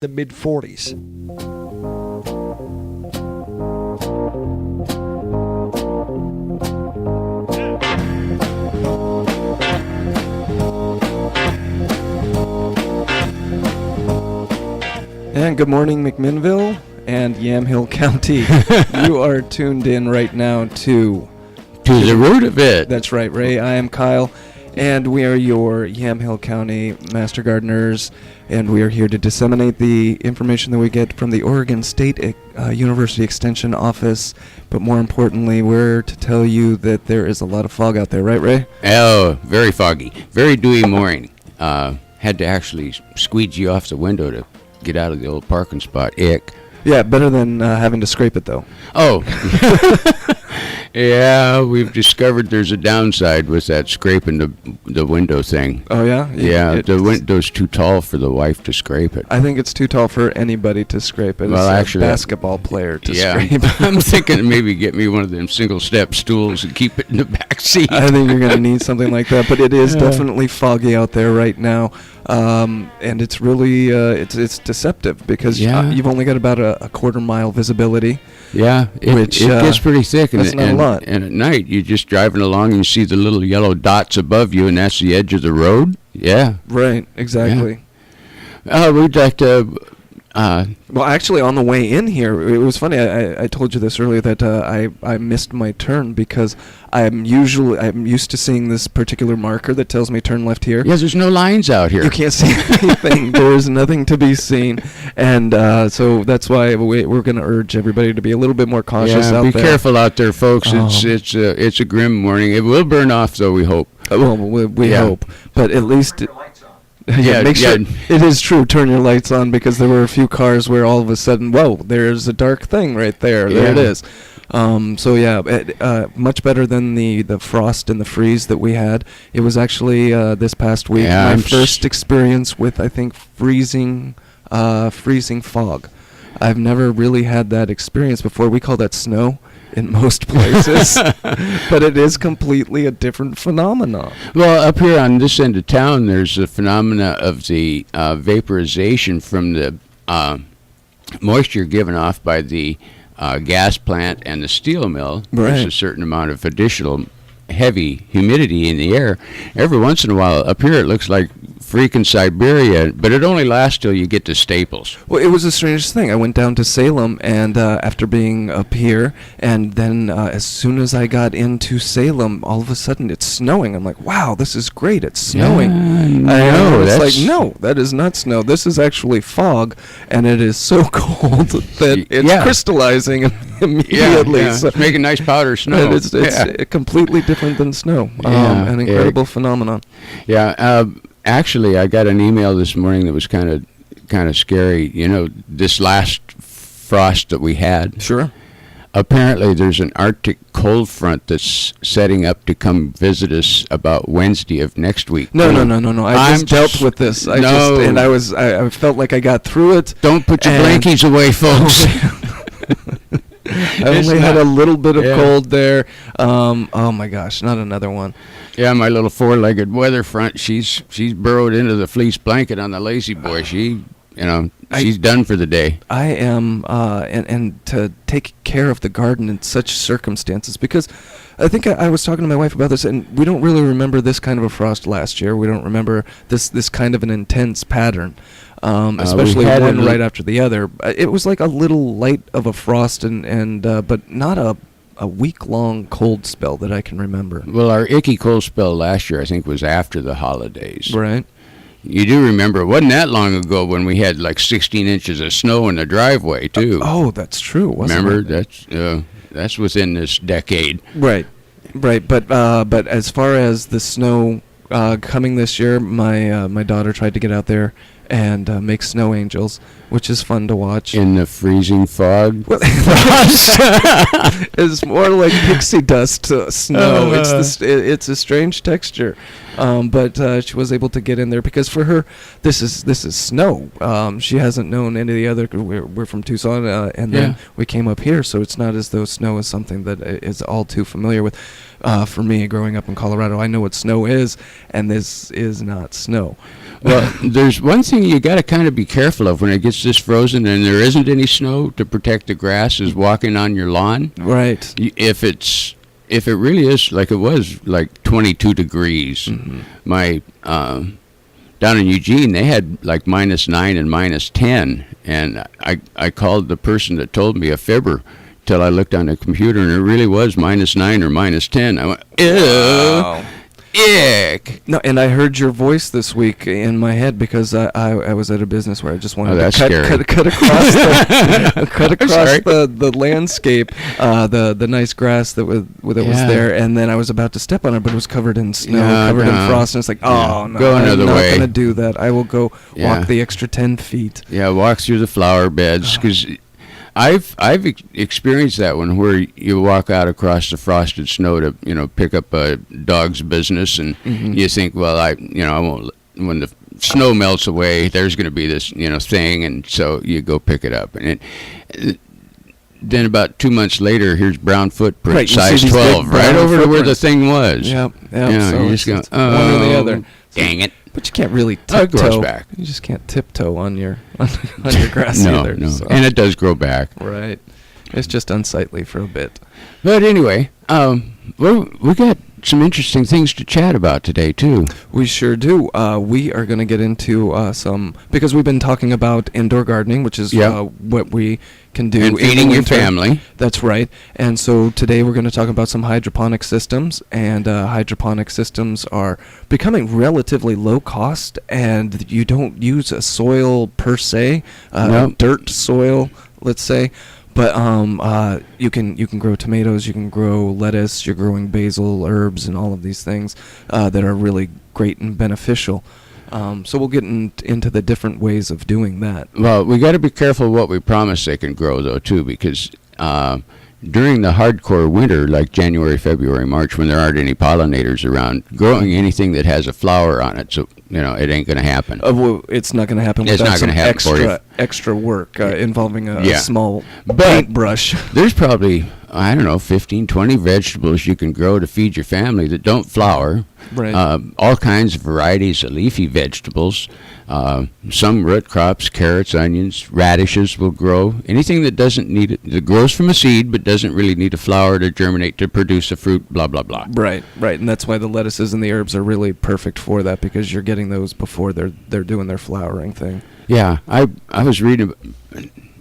the mid-40s. And good morning, McMinnville and Yamhill County. You are tuned in right now to the root of it. That's right, Ray. I am Kyle, and we are your Yamhill County Master Gardeners, and we are here to disseminate the information that we get from the Oregon State University Extension Office. But more importantly, we're to tell you that there is a lot of fog out there, right, Ray? Oh, very foggy. Very dewy morning. Had to actually squeegee off the window to get out of the old parking spot. Ick. Yeah, better than having to scrape it, though. Oh. Yeah, we've discovered there's a downside with that scraping the window thing. Oh, yeah? Yeah, the window's too tall for the wife to scrape it. I think it's too tall for anybody to scrape it. Well, it's actually, a basketball player to yeah, scrape. I'm thinking maybe get me one of them single-step stools and keep it in the back seat. I think you're going to need something like that, but it is definitely foggy out there right now. And it's really it's deceptive because you've only got about a quarter-mile visibility. Yeah, it gets pretty thick. That's not a lot. And at night, you're just driving along and you see the little yellow dots above you, and that's the edge of the road. Yeah. Right, exactly. Yeah. We'd like to... well, actually, on the way in here, it was funny. I told you this earlier that I missed my turn because I'm used to seeing this particular marker that tells me turn left here. Yes, there's no lines out here. You can't see anything. There's nothing to be seen, and so that's why we're going to urge everybody to be a little bit more cautious out there. Be careful out there, folks. It's a grim morning. It will burn off, though. We hope. Well, we hope, but at least. Make sure it is true. Turn your lights on because there were a few cars where all of a sudden, whoa, there's a dark thing right there. There it is. Much better than the frost and the freeze that we had. It was actually this past week my first experience with freezing fog. I've never really had that experience before. We call that snow in most places, but it is completely a different phenomenon. Well, up here on this end of town, there's a phenomena of the vaporization from the moisture given off by the gas plant and the steel mill. Right. There's a certain amount of additional heavy humidity in the air. Every once in a while, up here, it looks like freaking Siberia, but it only lasts till you get to Staples. Well, it was the strangest thing. I went down to Salem, and after being up here, and then as soon as I got into Salem, all of a sudden it's snowing. I'm like, wow, this is great. It's snowing. No, that is not snow. This is actually fog, and it is so cold that it's crystallizing immediately. Yeah. So it's making nice powder snow. It's completely different than snow. An incredible phenomenon. Yeah. Actually, I got an email this morning that was kind of scary. You know, this last frost that we had. Sure. Apparently, there's an Arctic cold front that's setting up to come visit us about Wednesday of next week. No. I just dealt with this. I felt like I got through it. Don't put your blankies away, folks. I only had a little bit of cold there. Oh my gosh, not another one. Yeah, my little four-legged weather front, she's burrowed into the fleece blanket on the lazy boy. She's done for the day. I am, and to take care of the garden in such circumstances, because I think I was talking to my wife about this, and we don't really remember this kind of a frost last year. We don't remember this kind of an intense pattern. Especially one right after the other. It was like a little light of a frost, but not a week-long cold spell that I can remember. Well, our icky cold spell last year, I think, was after the holidays. Right. You do remember, it wasn't that long ago when we had like 16 inches of snow in the driveway, too. Oh, that's true, wasn't it? Remember, that's within this decade. Right. But as far as the snow coming this year, my daughter tried to get out there and make snow angels, which is fun to watch. In the freezing fog? Well, it's more like pixie dust snow. It's a strange texture. But she was able to get in there because for her, this is snow. She hasn't known any of the other. We're from Tucson, and then we came up here, so it's not as though snow is something that is all too familiar with. For me, growing up in Colorado, I know what snow is, and this is not snow. Well, there's one thing you got to kind of be careful of when it gets this frozen and there isn't any snow to protect the grass is walking on your lawn. Right. If it really is like it was like 22 degrees, my down in Eugene they had like -9 and -10, and I called the person that told me a fibber till I looked on the computer and it really was -9 or -10. I went, ew. Wow. Ick. No, and I heard your voice this week in my head because I was at a business where I just wanted to cut across the landscape, the nice grass that was there, and then I was about to step on it, but it was covered in snow, covered in frost, and it's like, oh no, go another way. I'm not gonna do that. I will go walk the extra 10 feet. Yeah, walk through the flower beds because. I've experienced that one where you walk out across the frosted snow to pick up a dog's business, and you think, well, I won't. When the snow melts away, there's going to be this thing, and so you go pick it up, and then about 2 months later, here's brown footprint, size 12, right over to where the thing was. Yep. So you just go, one or the other. Dang it. But you can't really tiptoe. It grows back. You just can't tiptoe on your grass either. No, so. And it does grow back. Right. It's just unsightly for a bit. But anyway, we got some interesting things to chat about today, too. We sure do. We are going to get into because we've been talking about indoor gardening, which is what we can do. And feeding your family. That's right. And so today we're going to talk about some hydroponic systems, and hydroponic systems are becoming relatively low cost, and you don't use a soil per se, dirt soil, let's say. But you can grow tomatoes, you can grow lettuce, you're growing basil, herbs, and all of these things that are really great and beneficial. So we'll get into the different ways of doing that. Well, we got to be careful what we promise they can grow, though, too, because during the hardcore winter, like January, February, March, when there aren't any pollinators around, growing anything that has a flower on it, so it ain't going to happen. Well, it's not going to happen without some extra work involving a small paintbrush. There's probably, 15, 20 vegetables you can grow to feed your family that don't flower. Right. All kinds of varieties of leafy vegetables. Some root crops, carrots, onions, radishes will grow. Anything that that grows from a seed but doesn't really need a flower to germinate to produce a fruit, blah, blah, blah. Right. And that's why the lettuces and the herbs are really perfect for that, because you're getting those before they're doing their flowering thing. Yeah, I was reading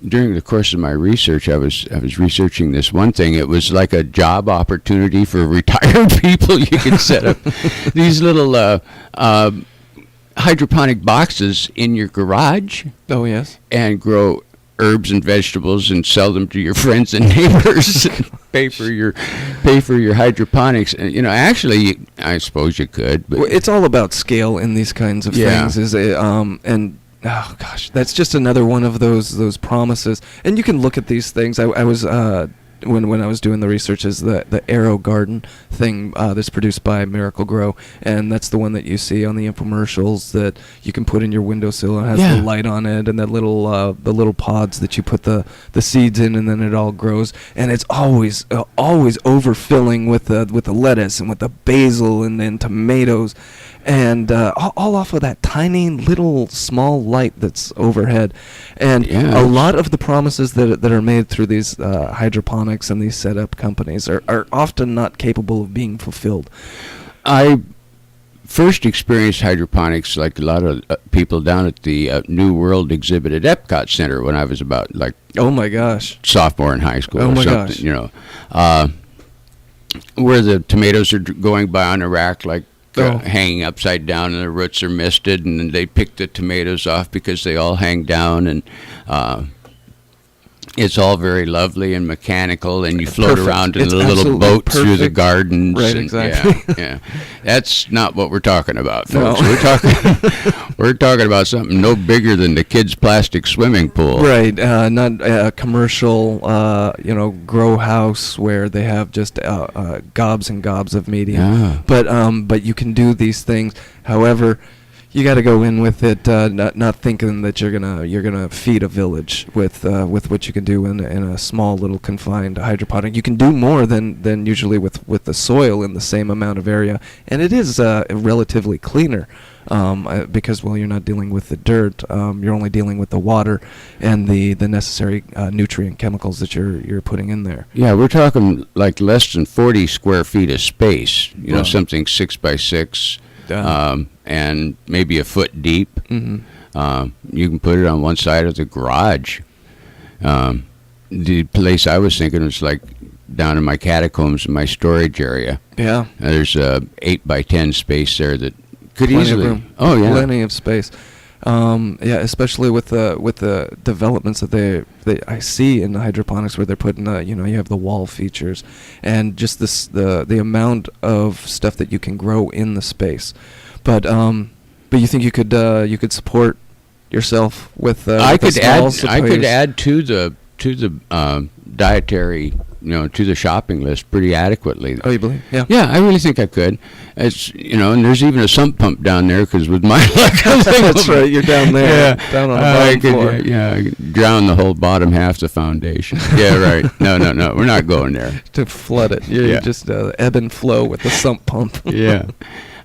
during the course of my research. I was researching this one thing. It was like a job opportunity for retired people. You could set up these little hydroponic boxes in your garage. Oh yes. And grow herbs and vegetables and sell them to your friends and neighbors. pay for your hydroponics. And, actually, I suppose you could. But it's all about scale in these kinds of things. And oh gosh, that's just another one of those promises. And you can look at these things. I was when I was doing the research is the Arrow Garden thing that's produced by Miracle Grow, and that's the one that you see on the infomercials that you can put in your windowsill and has the light on it, and that the little pods that you put the seeds in, and then it all grows, and it's always overfilling with the lettuce and with the basil and then tomatoes. And all off of that tiny little small light that's overhead. And a lot of the promises that are made through these hydroponics and these setup companies are often not capable of being fulfilled. I first experienced hydroponics, like a lot of people, down at the New World exhibit at Epcot Center when I was about, oh my gosh, sophomore in high school or something, where the tomatoes are going by on a rack hanging upside down, and the roots are misted, and then they pick the tomatoes off because they all hang down. And It's all very lovely and mechanical, and you float Perfect. around in It's a little boat absolutely through the perfect. gardens. Right, and, exactly. Yeah. That's not what we're talking about, No. folks. We're talking about something no bigger than the kids' plastic swimming pool. Right, not a commercial, grow house where they have just gobs and gobs of medium. Yeah. But you can do these things. However, you got to go in with it, not thinking that you're gonna feed a village with what you can do in a small little confined hydroponic. You can do more than usually with the soil in the same amount of area, and it is relatively cleaner. Because you're not dealing with the dirt, you're only dealing with the water and the necessary nutrient chemicals that you're putting in there. Yeah, we're talking like less than 40 square feet of space. Wow. Something 6 by 6, and maybe a foot deep. Mm-hmm. You can put it on one side of the garage. The place I was thinking was like down in my catacombs in my storage area. Yeah. There's a 8 by 10 space there that could Plenty easily. of room. Oh yeah. Plenty of space. Especially with the developments that I see in the hydroponics where they're putting you have the wall features and just the amount of stuff that you can grow in the space. But you think you could support yourself with I could small add to the dietary, to the shopping list pretty adequately. Oh, you believe? Yeah. Yeah, I really think I could. It's and there's even a sump pump down there because with my luck, That's right. You're down there, down on the bottom floor. I could drown the whole bottom half the foundation. Yeah, right. No, we're not going there. To flood it, you just ebb and flow with the sump pump. Yeah.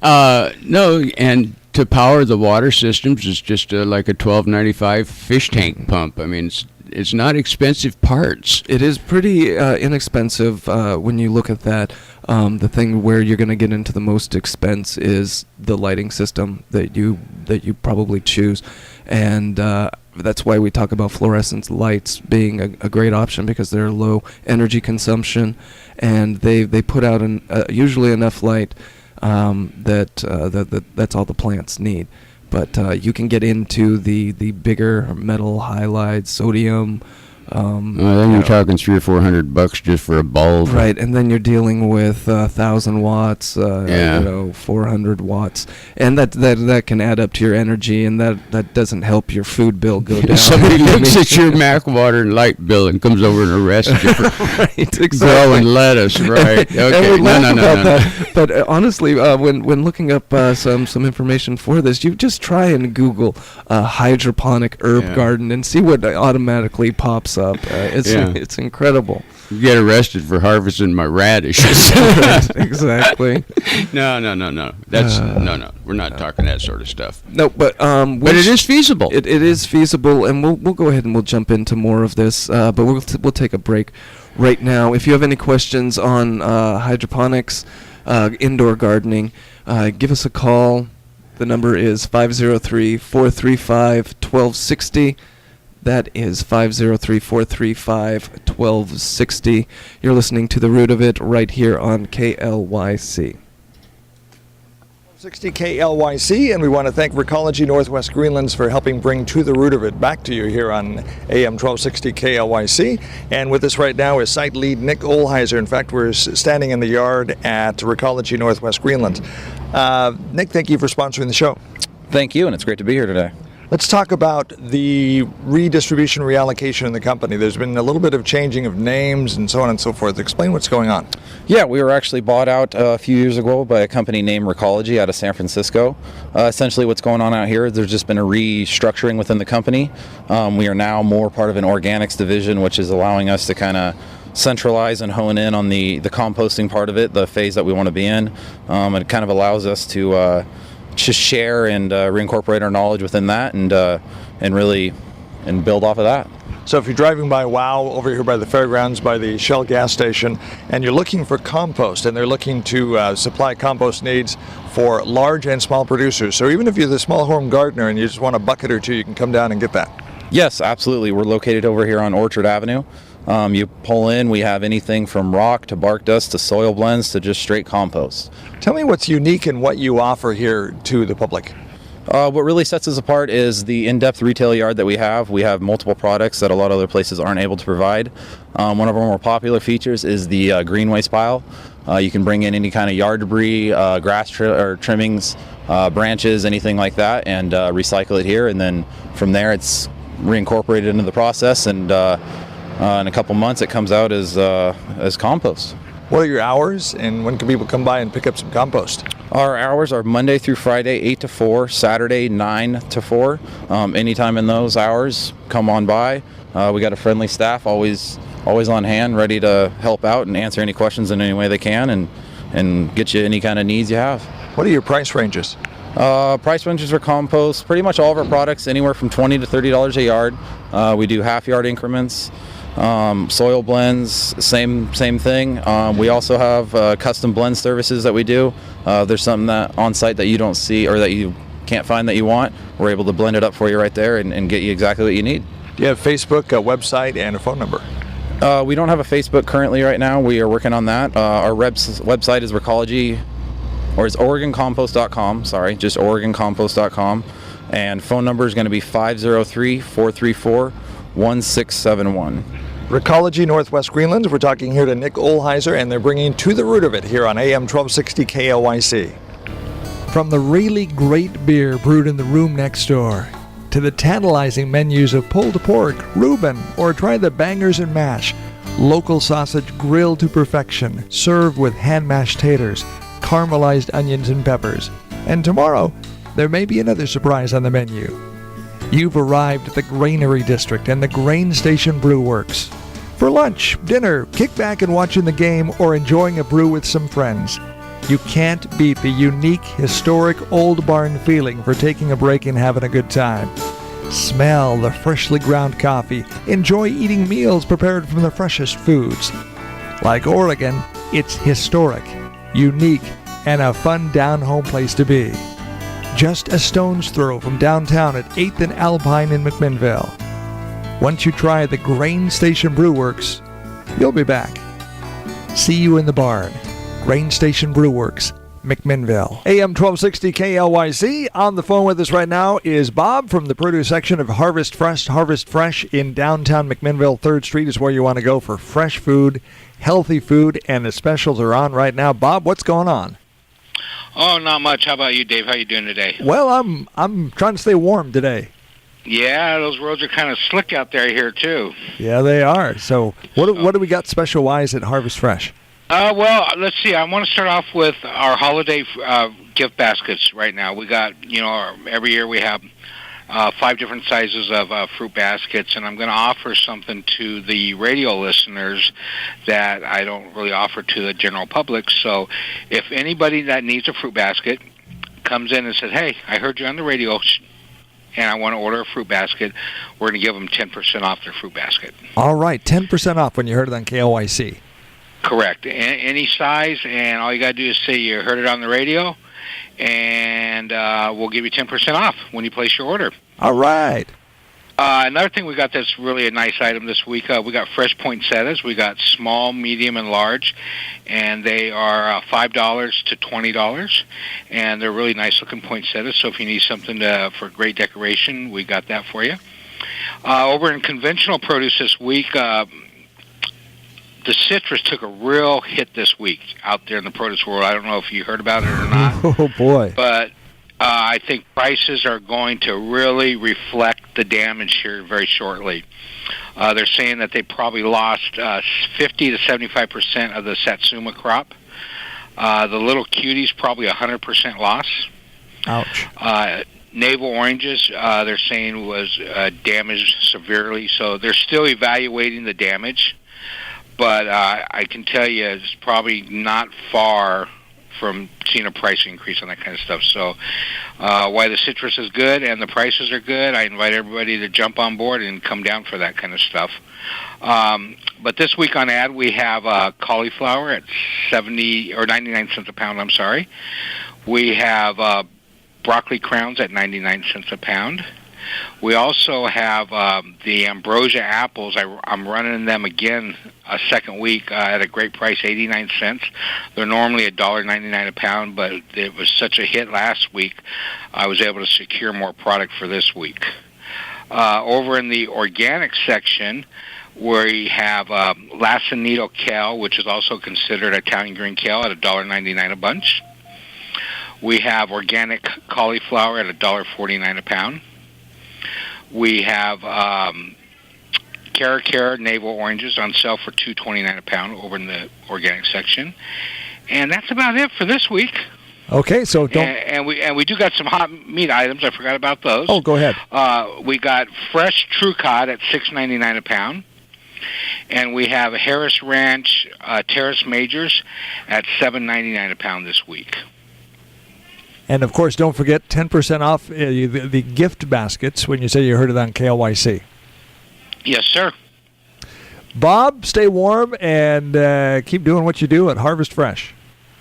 No, and to power the water systems is just like a $12.95 fish tank pump. I mean, it's not expensive parts. It is pretty inexpensive when you look at that. The thing where you're going to get into the most expense is the lighting system that you probably choose, and that's why we talk about fluorescent lights being a great option because they're low energy consumption, and they put out usually enough light that's all the plants need. But you can get into the bigger metal halides, sodium. Then you're talking $300 or $400 just for a bulb. Right, and then you're dealing with 1,000 watts, 400 watts, and that can add up to your energy, and that doesn't help your food bill go down. Somebody looks at your Mac water and light bill and comes over and arrests you for right, exactly. growing lettuce. Right? Okay. And we laugh about No. that. But honestly, when looking up some information for this, you just try and Google hydroponic herb garden and see what automatically pops up. It's incredible. You get arrested for harvesting my radishes. Right, exactly. No. That's no. We're not talking that sort of stuff. No, but it is feasible. It is feasible, and we'll go ahead and we'll jump into more of this. But we'll take a break right now. If you have any questions on hydroponics, indoor gardening, give us a call. The number is 503-435-1260. That is 503-435-1260. You're listening to The Root of It right here on KLYC. 60 KLYC, and we want to thank Recology Northwest Greenlands for helping bring To the Root of It back to you here on AM 1260 KLYC. And with us right now is site lead Nick Olheiser. In fact, we're standing in the yard at Recology Northwest Greenlands. Nick, thank you for sponsoring the show. Thank you, and it's great to be here today. Let's talk about the redistribution, reallocation in the company. There's been a little bit of changing of names and so on and so forth. Explain what's going on. Yeah, we were actually bought out a few years ago by a company named Recology out of San Francisco. Essentially what's going on out here, there's just been a restructuring within the company. We are now more part of an organics division, which is allowing us to kind of centralize and hone in on the composting part of it, the phase that we want to be in. It kind of allows us to just share and reincorporate our knowledge within that and really build off of that. So if you're driving by WOW over here by the fairgrounds, by the Shell gas station, and you're looking for compost, and they're looking to supply compost needs for large and small producers. So even if you're the small home gardener and you just want a bucket or two, you can come down and get that. Yes, absolutely. We're located over here on Orchard Avenue. You pull in, we have anything from rock to bark dust to soil blends to just straight compost. Tell me what's unique in what you offer here to the public. What really sets us apart is the in-depth retail yard that we have. We have multiple products that a lot of other places aren't able to provide. One of our more popular features is the green waste pile. You can bring in any kind of yard debris, grass trimmings, branches, anything like that, and recycle it here. And then from there, it's reincorporated into the process, and in a couple months, it comes out as compost. What are your hours, and when can people come by and pick up some compost? Our hours are Monday through Friday, 8 to 4, Saturday, 9 to 4. Anytime in those hours, come on by. We got a friendly staff, always on hand, ready to help out and answer any questions in any way they can, and get you any kind of needs you have. What are your price ranges? Price ranges for compost, pretty much all of our products, anywhere from $20 to $30 a yard. We do half-yard increments. Soil blends, same thing. We also have custom blend services that we do. There's something that on site that you don't see or that you can't find that you want, we're able to blend it up for you right there and get you exactly what you need. Do you have Facebook, a website, and a phone number? We don't have a Facebook currently right now. We are working on that. Our website is Recology, or is OregonCompost.com. Sorry, just OregonCompost.com. And phone number is going to be 503-434-1671. Recology Northwest Greenlands. We're talking here to Nick Olheiser, and they're bringing To the Root of It here on AM 1260 KLYC. From the really great beer brewed in the room next door, to the tantalizing menus of pulled pork, Reuben, or try the bangers and mash, local sausage grilled to perfection, served with hand-mashed taters, caramelized onions and peppers. And tomorrow, there may be another surprise on the menu. You've arrived at the Granary District and the Grain Station Brew Works. For lunch, dinner, kick back and watching the game, or enjoying a brew with some friends. You can't beat the unique, historic old barn feeling for taking a break and having a good time. Smell the freshly ground coffee. Enjoy eating meals prepared from the freshest foods. Like Oregon, it's historic, unique, and a fun down-home place to be. Just a stone's throw from downtown at 8th and Alpine in McMinnville. Once you try the Grain Station Brew Works, you'll be back. See you in the barn. Grain Station Brew Works, McMinnville. AM 1260 KLYC. On the phone with us right now is Bob from the produce section of Harvest Fresh. Harvest Fresh in downtown McMinnville. 3rd Street is where you want to go for fresh food, healthy food, and the specials are on right now. Bob, what's going on? Oh, not much. How about you, Dave? How you doing today? Well, I'm trying to stay warm today. Yeah, those roads are kind of slick out there here too. Yeah, they are. So what do we got special-wise at Harvest Fresh? Well, let's see. I want to start off with our holiday gift baskets right now. We got, every year we have 5 different sizes of fruit baskets, and I'm going to offer something to the radio listeners that I don't really offer to the general public. So if anybody that needs a fruit basket comes in and says, hey, I heard you on the radio, and I want to order a fruit basket, we're going to give them 10% off their fruit basket. All right, 10% off when you heard it on KLYC. Correct. Any size, and all you got to do is say you heard it on the radio, and we'll give you 10% off when you place your order. All right. Another thing we got that's really a nice item this week, we got fresh poinsettias. We got small, medium, and large, and they are $5 to $20, and they're really nice-looking poinsettias, so if you need something for great decoration, we got that for you. Over in conventional produce this week, the citrus took a real hit this week out there in the produce world. I don't know if you heard about it or not. Oh, boy. But I think prices are going to really reflect the damage here very shortly. They're saying that they probably lost 50 to 75% of the Satsuma crop. The little cuties, probably 100% loss. Ouch. Navel oranges, they're saying was damaged severely. So they're still evaluating the damage. But I can tell you it's probably not far from seeing a price increase on that kind of stuff. So why the citrus is good and the prices are good, I invite everybody to jump on board and come down for that kind of stuff. But this week on ad, we have cauliflower at 99 cents a pound, I'm sorry. We have broccoli crowns at 99 cents a pound. We also have the ambrosia apples. I'm running them again a second week at a great price, 89 cents. They're normally $1.99 a pound, but it was such a hit last week, I was able to secure more product for this week. Over in the organic section, we have Lacinido kale, which is also considered Italian green kale, at $1.99 a bunch. We have organic cauliflower at $1.49 a pound. We have Cara navel oranges on sale for $2.29 a pound over in the organic section. And that's about it for this week. Okay, so don't... And we do got some hot meat items. I forgot about those. Oh, go ahead. We got fresh true cod at $6.99 a pound. And we have Harris Ranch Terrace Majors at $7.99 a pound this week. And, of course, don't forget 10% off the gift baskets when you say you heard it on KLYC. Yes, sir. Bob, stay warm and keep doing what you do at Harvest Fresh.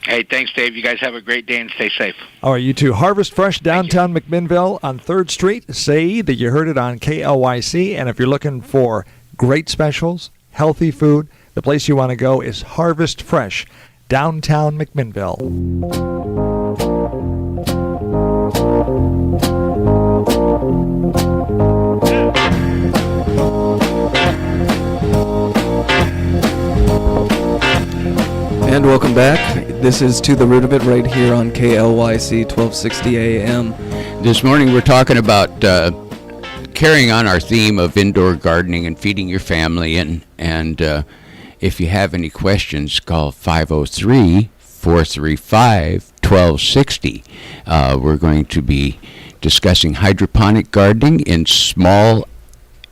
Hey, thanks, Dave. You guys have a great day and stay safe. All right, you too. Harvest Fresh, downtown McMinnville on 3rd Street. Say that you heard it on KLYC. And if you're looking for great specials, healthy food, the place you want to go is Harvest Fresh, downtown McMinnville. And welcome back. This is To the Root of It right here on KLYC 1260 AM. This morning we're talking about carrying on our theme of indoor gardening and feeding your family. And if you have any questions, call 503-435-1260. We're going to be discussing hydroponic gardening in small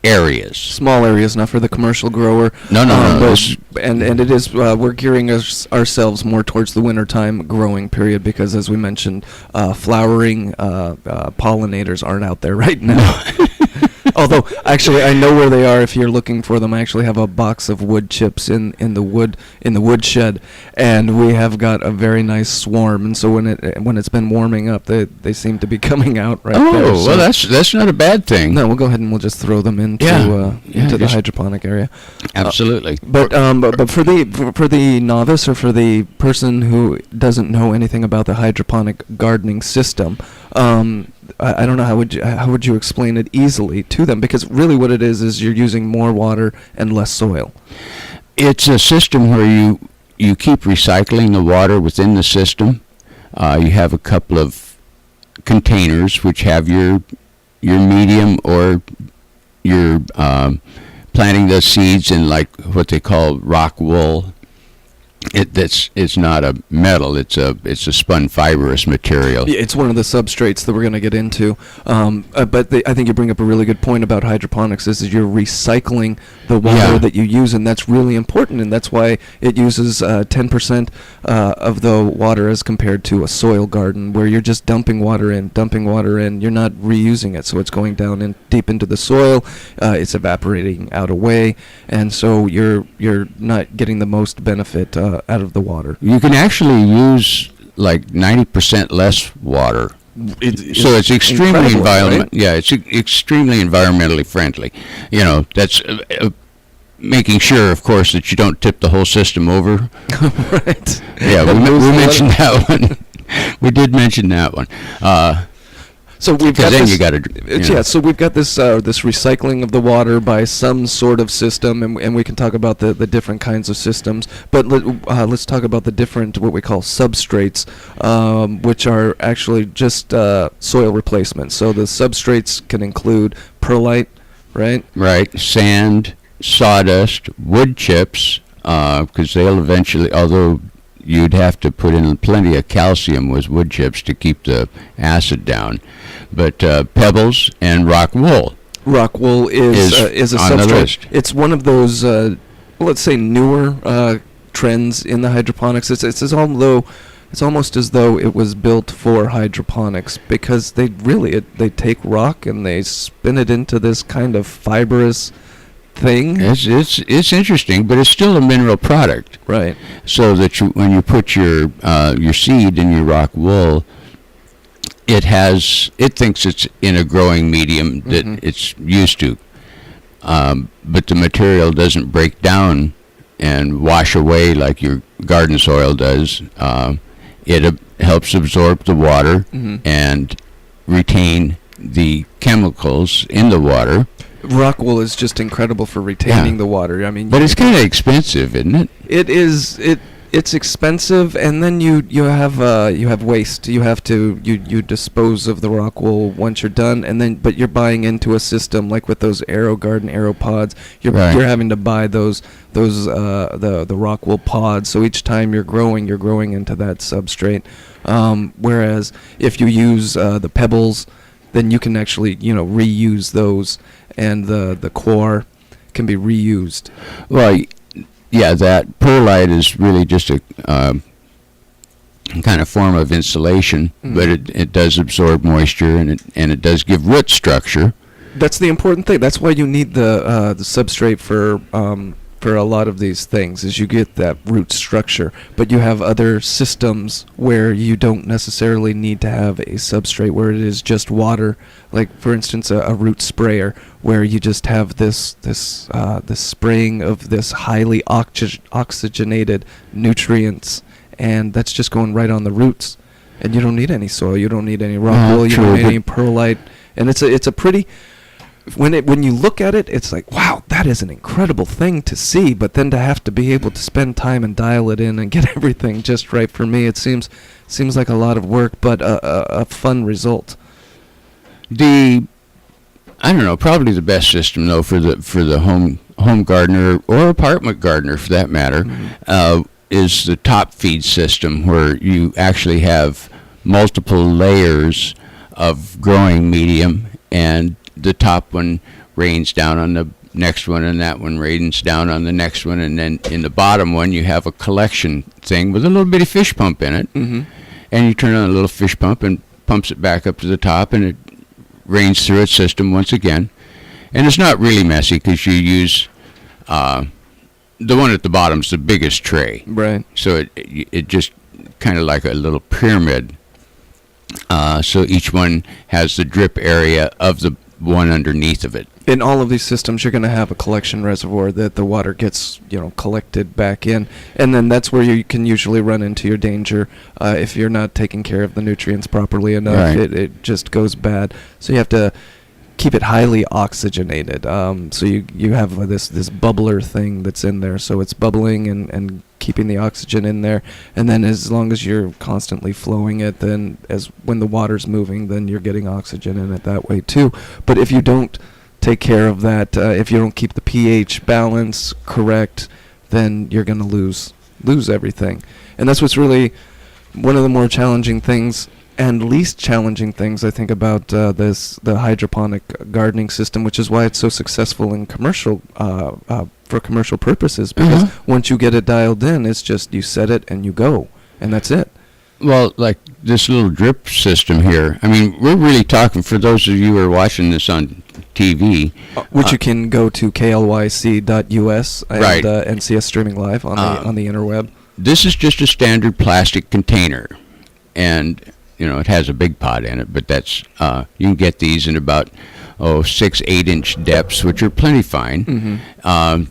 areas. Small areas, not for the commercial grower. No. And it is, we're gearing ourselves more towards the wintertime growing period because, as we mentioned, flowering pollinators aren't out there right now. Although, actually, I know where they are if you're looking for them. I actually have a box of wood chips in the woodshed, and we have got a very nice swarm. And so when it's been warming up, they seem to be coming out right there. Oh, well, that's not a bad thing. No, we'll go ahead and we'll just throw them into the hydroponic area. Absolutely. But for the novice or for the person who doesn't know anything about the hydroponic gardening system, I don't know how would you explain it easily to them, because really what it is you're using more water and less soil. It's a system where you keep recycling the water within the system. You have a couple of containers which have your medium, or you're planting the seeds in like what they call rock wool. It's not a metal. It's a spun fibrous material. Yeah, it's one of the substrates that we're going to get into. But I think you bring up a really good point about hydroponics. Is you're recycling the water that you use, and that's really important. And that's why it uses 10% of the water as compared to a soil garden, where you're just dumping water in. You're not reusing it, so it's going down in deep into the soil. It's evaporating out away, and so you're not getting the most benefit out of the water. You can actually use like 90% less water. So it's extremely right? It's extremely environmentally friendly. That's making sure, of course, that you don't tip the whole system over. Right. Yeah, we mentioned that one. We did mention that one. So we've got then this, you got to, so we've got this this recycling of the water by some sort of system, and we can talk about the different kinds of systems. But let's talk about the different, what we call substrates, which are actually just soil replacement. So the substrates can include perlite, right? Right, sand, sawdust, wood chips, because they'll eventually, although you'd have to put in plenty of calcium with wood chips to keep the acid down. But pebbles and rock wool. Rock wool is a substrate. It's one of those, let's say, newer trends in the hydroponics. It's almost as though it was built for hydroponics, because they take rock and they spin it into this kind of fibrous thing. It's interesting, but it's still a mineral product, right? So that when you put your seed in your rock wool, it thinks it's in a growing medium that it's used to, but the material doesn't break down and wash away like your garden soil does. It helps absorb the water and retain the chemicals in the water. Rock wool is just incredible for retaining the water. I mean, but it's kind of expensive, isn't it? It is. It's expensive, and then you have waste. You have to you dispose of the rock wool once you're done, but you're buying into a system like with those Aero pods. You're having to buy those the rock wool pods. So each time you're growing into that substrate. Whereas if you use the pebbles, then you can actually reuse those, and the core can be reused. Well, yeah, that perlite is really just a kind of form of insulation, but it does absorb moisture, and it does give root structure. That's the important thing. That's why you need the substrate for a lot of these things, is you get that root structure. But you have other systems where you don't necessarily need to have a substrate, where it is just water. Like, for instance, a root sprayer, where you just have this spraying of this highly oxygenated nutrients, and that's just going right on the roots. And you don't need any soil, you don't need any rock wool, you don't need any perlite, and it's a pretty. When you look at it, it's like, wow, that is an incredible thing to see. But then to have to be able to spend time and dial it in and get everything just right, for me, it seems like a lot of work, but a fun result. I don't know, probably the best system though for the home gardener or apartment gardener for that matter, is the top feed system, where you actually have multiple layers of growing medium, and the top one rains down on the next one, and that one rains down on the next one, and then in the bottom one you have a collection thing with a little bitty fish pump in it, and you turn on a little fish pump and pumps it back up to the top, and it rains through its system once again. And it's not really messy, because you use the one at the bottom's the biggest tray, right? So it just kind of like a little pyramid. So each one has the drip area of the one underneath of it. In all of these systems, you're going to have a collection reservoir that the water gets, collected back in, and then that's where you can usually run into your danger if you're not taking care of the nutrients properly enough. Right. It just goes bad. So you have to keep it highly oxygenated. So you have this bubbler thing that's in there, so it's bubbling and keeping the oxygen in there, and then as long as you're constantly flowing it, then when the water's moving, then you're getting oxygen in it that way too. But if you don't take care of that, if you don't keep the pH balance correct, then you're going to lose everything. And that's what's really one of the more challenging things and least challenging things, I think, about the hydroponic gardening system, which is why it's so successful in commercial for commercial purposes, because once you get it dialed in, it's just you set it and you go, and that's it. Well, like this little drip system here, I mean, we're really talking, for those of you who are watching this on TV. Which you can go to KLYC.us and see us streaming live on the interweb. This is just a standard plastic container, and it has a big pot in it, but that's you can get these in about 6-8 inch depths, which are plenty fine.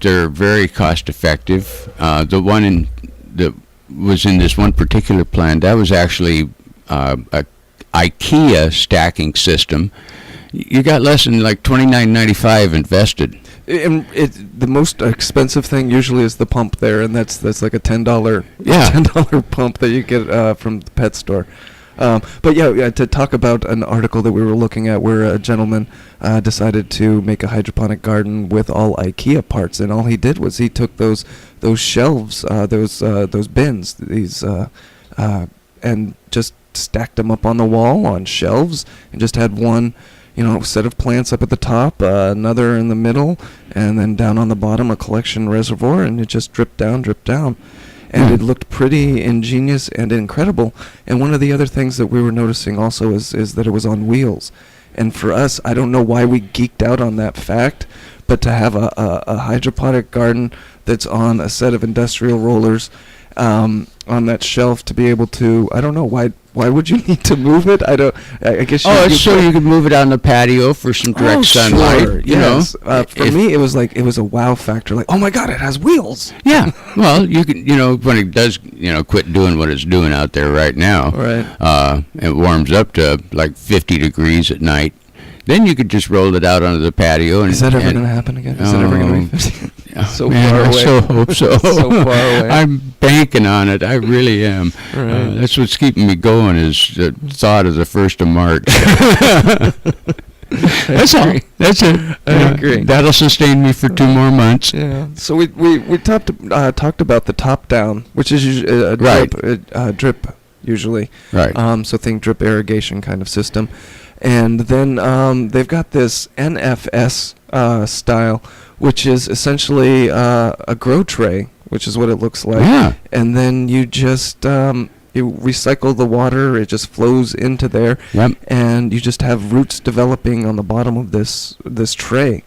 They're very cost effective. The one that was in this one particular plan, that was actually a IKEA stacking system. You got less than like $29.95 invested. And the most expensive thing usually is the pump there, and that's like a $10 pump that you get from the pet store. But to talk about an article that we were looking at, where a gentleman decided to make a hydroponic garden with all IKEA parts, and all he did was he took those shelves, those bins, and just stacked them up on the wall on shelves, and just had one set of plants up at the top, another in the middle, and then down on the bottom a collection reservoir, and it just dripped down. And it looked pretty ingenious and incredible. And one of the other things that we were noticing also is that it was on wheels. And for us, I don't know why we geeked out on that fact, but to have a hydroponic garden that's on a set of industrial rollers on that shelf, to be able to, I don't know why Why would you need to move it? I guess. It's so you can move it on the patio for some direct sunlight. Sure. You know, for me, it was a wow factor. Like, oh my God, it has wheels. Yeah. Well, you can, when it does, quit doing what it's doing out there right now. Right. It warms up to like 50 degrees at night. Then you could just roll it out onto the patio. And, is that ever going to happen again? Is it ever going to be 50? So man, far away. I so hope so. So far away. I'm banking on it. I really am. Right. That's what's keeping me going is the thought of the 1st of March. That's all. That's it. I agree. That'll sustain me for 2 more months. Yeah. So we talked about the top down, which is usually a drip usually. Right. So think drip irrigation kind of system. And then they've got this NFS style, which is essentially a grow tray, which is what it looks like. Yeah. And then you just you recycle the water; it just flows into there, and you just have roots developing on the bottom of this tray.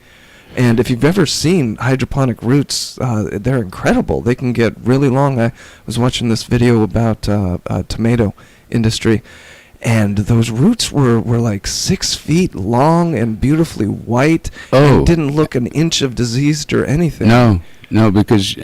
And if you've ever seen hydroponic roots, they're incredible. They can get really long. I was watching this video about tomato industry. And those roots were like 6 feet long and beautifully white and didn't look an inch of diseased or anything. No, because,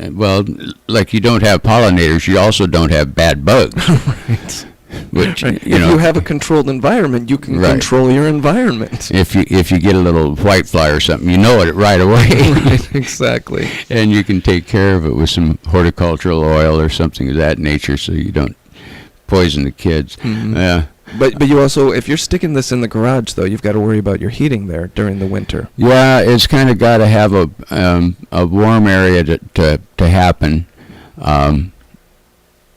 like you don't have pollinators, you also don't have bad bugs. Right. Which, right. If you have a controlled environment, you can control your environment. If you get a little white fly or something, you know it right away. Right, exactly. And you can take care of it with some horticultural oil or something of that nature so you don't poison the kids. Mm-hmm. Yeah. But you also, if you're sticking this in the garage, though, you've got to worry about your heating there during the winter. Yeah, it's kind of got to have a warm area to happen.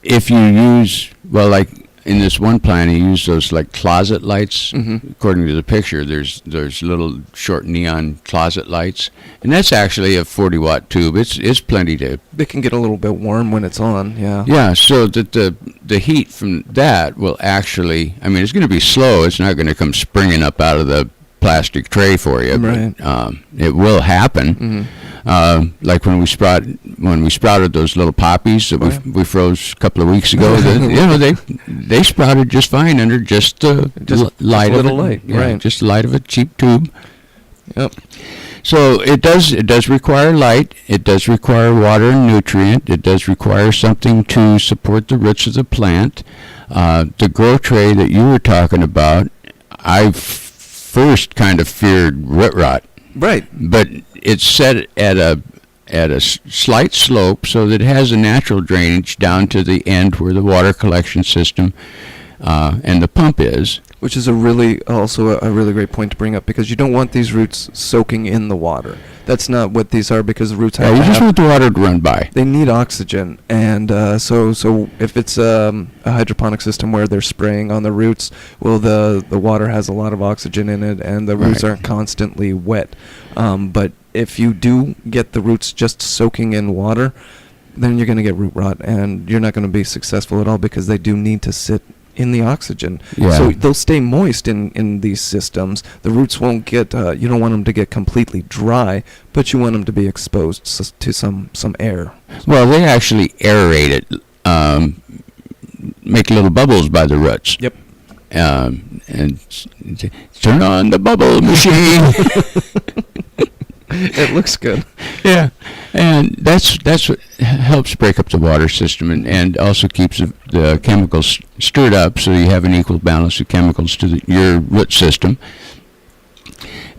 If you use, like in this one plan, he used those like closet lights. Mm-hmm. According to the picture, there's little short neon closet lights, and that's actually a 40-watt tube. It's plenty to. They can get a little bit warm when it's on. Yeah. Yeah, so that the heat from that will actually. I mean, it's going to be slow. It's not going to come springing up out of the plastic tray for you. Right. But, it will happen. Mm-hmm. Like when we sprouted those little poppies that we froze a couple of weeks ago, they sprouted just fine under just the light of light, right? Just the light of a cheap tube. Yep. So it does require light. It does require water and nutrient. It does require something to support the roots of the plant. The grow tray that you were talking about, I first kind of feared root rot. Right. But it's set at a slight slope so that it has a natural drainage down to the end where the water collection system and the pump is. Which is also a really great point to bring up, because you don't want these roots soaking in the water. That's not what these are, because the roots have you just want the water to run by. They need oxygen, and so if it's a hydroponic system where they're spraying on the roots, the water has a lot of oxygen in it, and the roots aren't constantly wet. But if you do get the roots just soaking in water, then you're going to get root rot, and you're not going to be successful at all, because they do need to sit in the oxygen. Yeah. So they'll stay moist in these systems. The roots won't get, you don't want them to get completely dry, but you want them to be exposed to some air. Well, they actually aerate it, make little bubbles by the roots. Yep. And turn on the bubble machine. It looks good. Yeah, and that's what helps break up the water system and also keeps the chemicals stirred up, so you have an equal balance of chemicals to your root system,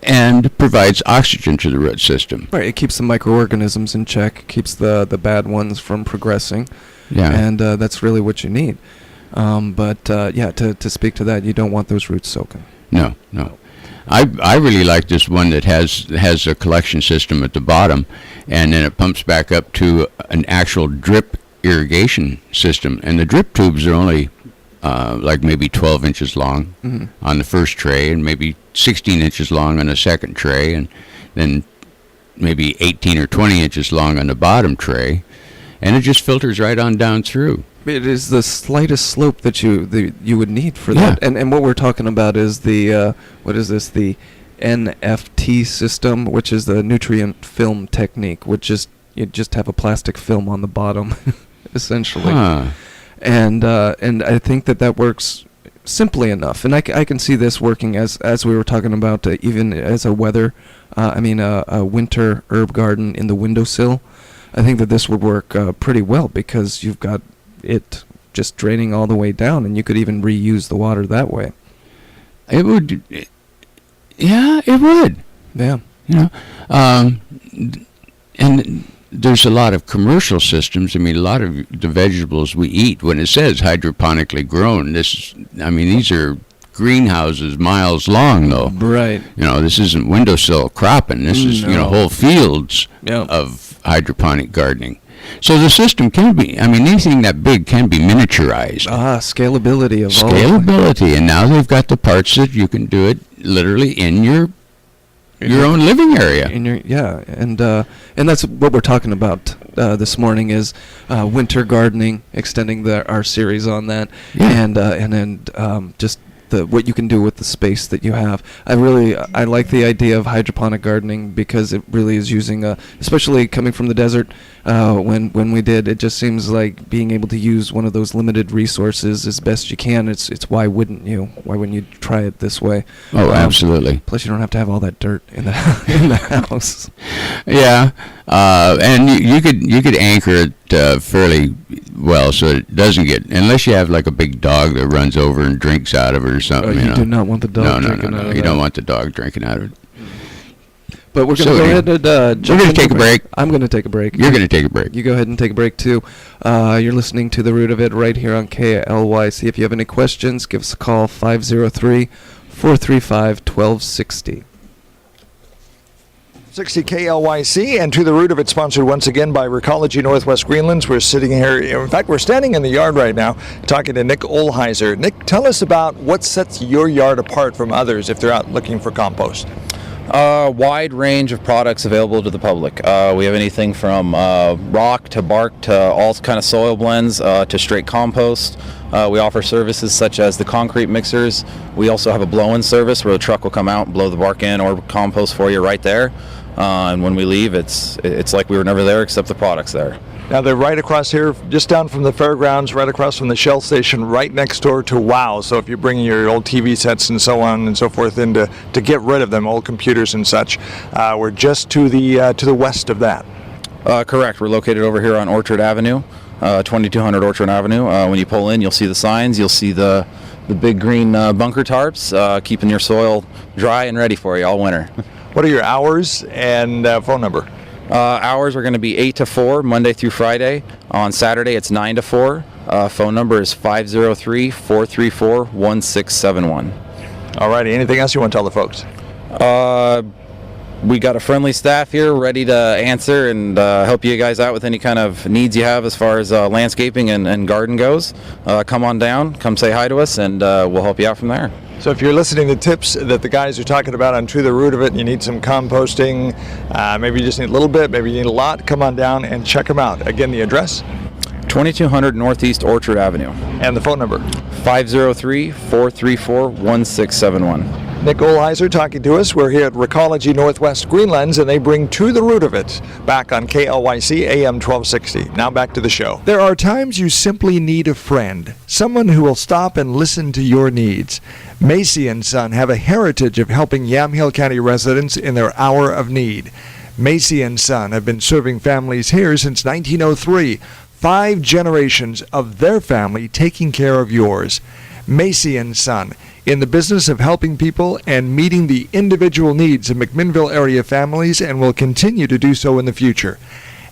and provides oxygen to the root system. Right, it keeps the microorganisms in check, keeps the bad ones from progressing, and that's really what you need. To speak to that, you don't want those roots soaking. No. I really like this one that has a collection system at the bottom, and then it pumps back up to an actual drip irrigation system. And the drip tubes are only like maybe 12 inches long on the first tray, and maybe 16 inches long on the second tray, and then maybe 18 or 20 inches long on the bottom tray, and it just filters right on down through. It is the slightest slope that you would need for that. And what we're talking about is the the NFT system, which is the nutrient film technique, which is you just have a plastic film on the bottom, essentially. Huh. And I think that works simply enough. And I can see this working as we were talking about, even as a winter herb garden in the windowsill. I think that this would work pretty well because you've got it just draining all the way down, and you could even reuse the water that way. It would. Yeah, it would. Yeah. And there's a lot of commercial systems. I mean, a lot of the vegetables we eat, when it says hydroponically grown, these are greenhouses miles long, though. Right. This isn't windowsill cropping. This is, whole fields of hydroponic gardening. So the system can be, anything that big can be miniaturized. Scalability of Scalability, and now they've got the parts that you can do it literally in your own living area. And that's what we're talking about this morning is winter gardening, extending our series on that, and then just what you can do with the space that you have. I like the idea of hydroponic gardening because it really is using, especially coming from the desert. When we did, it just seems like being able to use one of those limited resources as best you can. It's why wouldn't you? Why wouldn't you try it this way? Oh, absolutely. Plus, you don't have to have all that dirt in the house. Yeah, and you could anchor it fairly well so it doesn't get, unless you have like a big dog that runs over and drinks out of it or something. You do not want the dog drinking out of it. You don't want the dog drinking out of it. But we're going to go ahead and jump. We're going to take a break. I'm going to take a break. You're going to take a break. You go ahead and take a break, too. You're listening to The Root of It right here on KLYC. If you have any questions, give us a call, 503-435-1260. 60 KLYC, and To the Root of It, sponsored once again by Recology Northwest Greenlands. We're sitting here, in fact, we're standing in the yard right now talking to Nick Olheiser. Nick, tell us about what sets your yard apart from others if they're out looking for compost. Wide range of products available to the public. We have anything from rock to bark to all kind of soil blends to straight compost. We offer services such as the concrete mixers. We also have a blow-in service where the truck will come out and blow the bark in or compost for you right there. And when we leave, it's like we were never there except the product's there. Now they're right across here, just down from the fairgrounds, right across from the Shell station, right next door to WOW. So if you're bringing your old TV sets and so on and so forth in to get rid of them, old computers and such, we're just to the west of that. Correct. We're located over here on Orchard Avenue, 2200 Orchard Avenue. When you pull in, you'll see the signs. You'll see the big green bunker tarps, keeping your soil dry and ready for you all winter. What are your hours and phone number? Hours are going to be 8 to 4, Monday through Friday. On Saturday, it's 9 to 4. Phone number is 503-434-1671. All righty. Anything else you want to tell the folks? We got a friendly staff here ready to answer and help you guys out with any kind of needs you have as far as landscaping and garden goes. Come on down, come say hi to us, and we'll help you out from there. So if you're listening to tips that the guys are talking about on To the Root of It, and you need some composting, maybe you just need a little bit, maybe you need a lot, come on down and check them out. Again, the address? 2200 Northeast Orchard Avenue. And the phone number? 503-434-1671. Nick Olheiser talking to us. We're here at Recology Northwest Greenlands, and they bring To the Root of It back on KLYC AM 1260. Now back to the show. There are times you simply need a friend, someone who will stop and listen to your needs. Macy & Son have a heritage of helping Yamhill County residents in their hour of need. Macy & Son have been serving families here since 1903, 5 generations of their family taking care of yours. Macy & Son, in the business of helping people and meeting the individual needs of McMinnville area families, and will continue to do so in the future.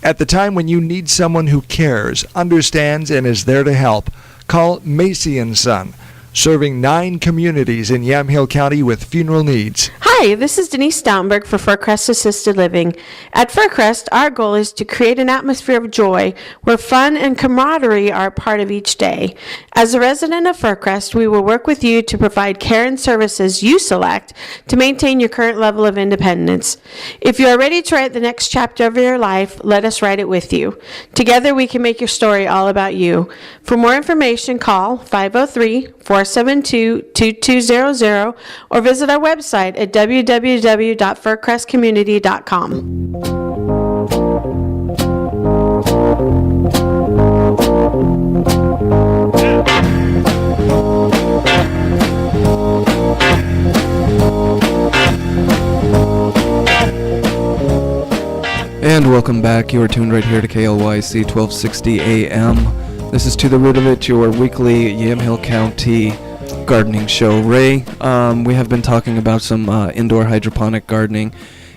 At the time when you need someone who cares, understands, and is there to help, call Macy & Son, serving 9 communities in Yamhill County with funeral needs. Hi, this is Denise Stounberg for Fircrest Assisted Living. At Fircrest, our goal is to create an atmosphere of joy where fun and camaraderie are a part of each day. As a resident of Fircrest, we will work with you to provide care and services you select to maintain your current level of independence. If you are ready to write the next chapter of your life, let us write it with you. Together, we can make your story all about you. For more information, call 503-472-2200 or visit our website at www.fircrestcommunity.com. welcome back. You are tuned right here to KLYC 1260 AM. This is To the Root of It, your weekly Yamhill County gardening show. Ray, we have been talking about some indoor hydroponic gardening,